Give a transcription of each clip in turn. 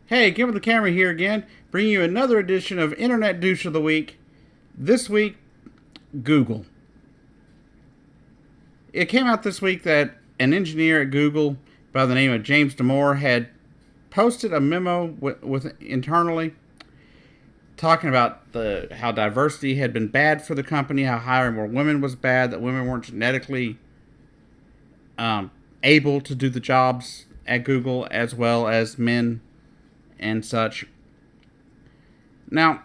Hey, Give the Camera here again, bringing you another edition of Internet Douche of the Week. This week, Google. It came out this week that an engineer at Google by the name of James Damore had posted a memo with internally talking about how diversity had been bad for the company, how hiring more women was bad, that women weren't genetically able to do the jobs at Google as well as men and such. Now,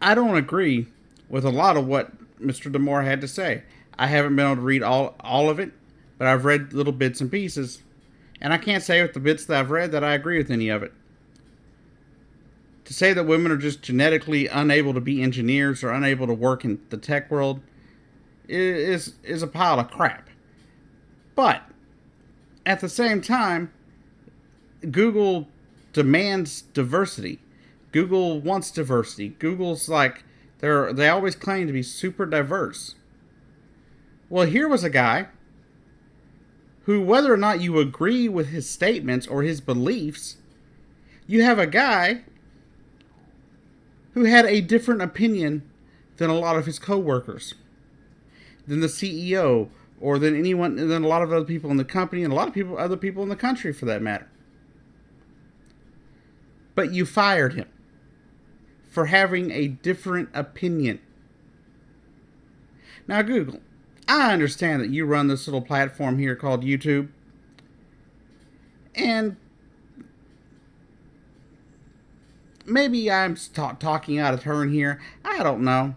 I don't agree with a lot of what Mr. Damore had to say. I haven't been able to read all of it, but I've read little bits and pieces, and I can't say with the bits that I've read that I agree with any of it. To say that women are just genetically unable to be engineers or unable to work in the tech world is a pile of crap. But at the same time, Google demands diversity. Google wants diversity. Google's like, they always claim to be super diverse. Well, here was a guy who, whether or not you agree with his statements or his beliefs, you have a guy who had a different opinion than a lot of his coworkers, than the CEO, or than a lot of other people in the company, and a lot of other people in the country for that matter. But you fired him for having a different opinion. Now, Google, I understand that you run this little platform here called YouTube, and maybe I'm talking out of turn here. I don't know.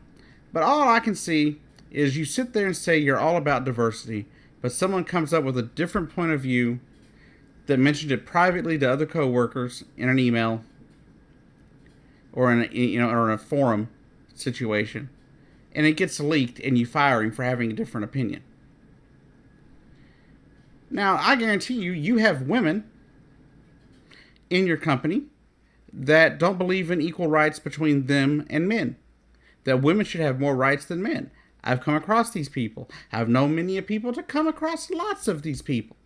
But all I can see is you sit there and say you're all about diversity, but someone comes up with a different point of view that mentioned it privately to other coworkers in an email or in a forum situation, and it gets leaked and you fire him for having a different opinion. Now, I guarantee you have women in your company that don't believe in equal rights between them and men, that women should have more rights than men. I've come across these people. I've known many people to come across lots of these people.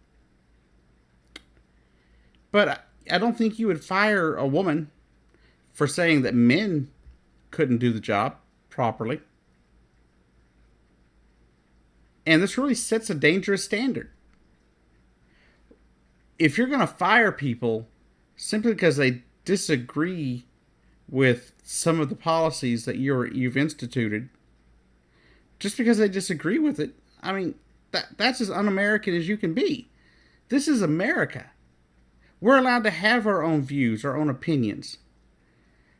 But I don't think you would fire a woman for saying that men couldn't do the job properly. And this really sets a dangerous standard. If you're going to fire people simply because they disagree with some of the policies that you've instituted, just because they disagree with it, I mean, that's as un-American as you can be. This is America. We're allowed to have our own views, our own opinions.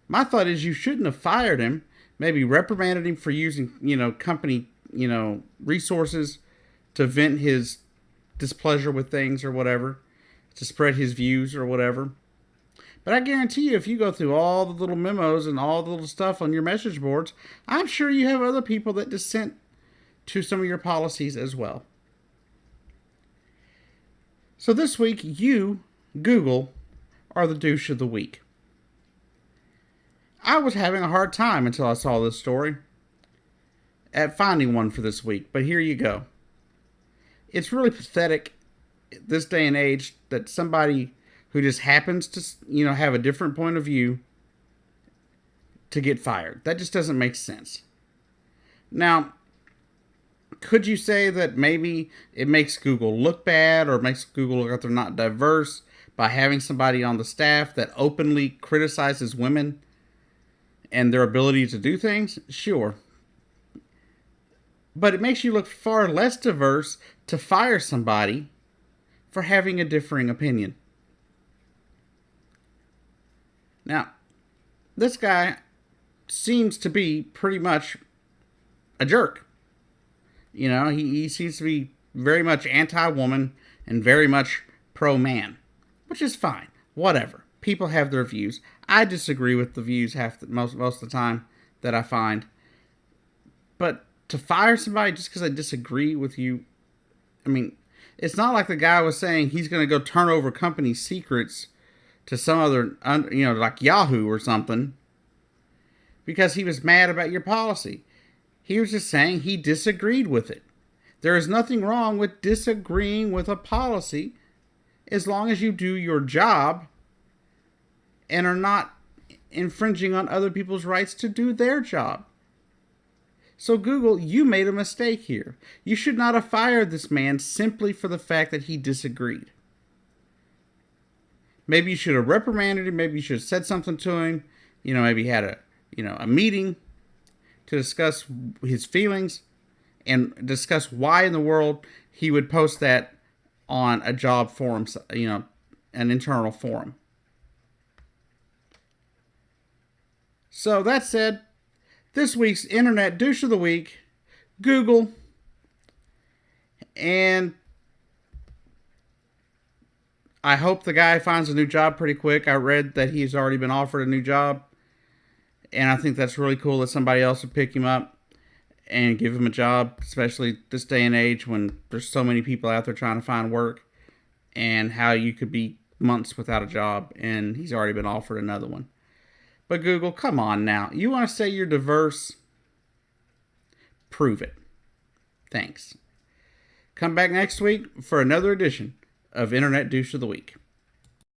My thought is you shouldn't have fired him, maybe reprimanded him for using, company, resources to vent his displeasure with things or whatever, to spread his views or whatever. But I guarantee you, if you go through all the little memos and all the little stuff on your message boards, I'm sure you have other people that dissent to some of your policies as well. So this week, you, Google, are the douche of the week. I was having a hard time until I saw this story at finding one for this week, but here you go. It's really pathetic this day and age that somebody who just happens to, have a different point of view to get fired. That just doesn't make sense. Now, could you say that maybe it makes Google look bad or makes Google look like they're not diverse by having somebody on the staff that openly criticizes women and their ability to do things? Sure. But it makes you look far less diverse to fire somebody for having a differing opinion. Now, this guy seems to be pretty much a jerk. He seems to be very much anti-woman and very much pro-man, which is fine. Whatever. People have their views. I disagree with the views most of the time that I find. But to fire somebody just because I disagree with you, I mean, it's not like the guy was saying he's going to go turn over company secrets to some other, like Yahoo or something, because he was mad about your policy. He was just saying he disagreed with it. There is nothing wrong with disagreeing with a policy as long as you do your job and are not infringing on other people's rights to do their job. So Google, you made a mistake here. You should not have fired this man simply for the fact that he disagreed. Maybe you should have reprimanded him. Maybe you should have said something to him. Maybe had a meeting to discuss his feelings and discuss why in the world he would post that on a job forum, an internal forum. So that said, this week's Internet Douche of the Week, Google, and I hope the guy finds a new job pretty quick. I read that he's already been offered a new job, and I think that's really cool that somebody else would pick him up and give him a job, especially this day and age when there's so many people out there trying to find work, and how you could be months without a job, and he's already been offered another one. But Google, come on now. You want to say you're diverse? Prove it. Thanks. Come back next week for another edition of Internet Douche of the Week.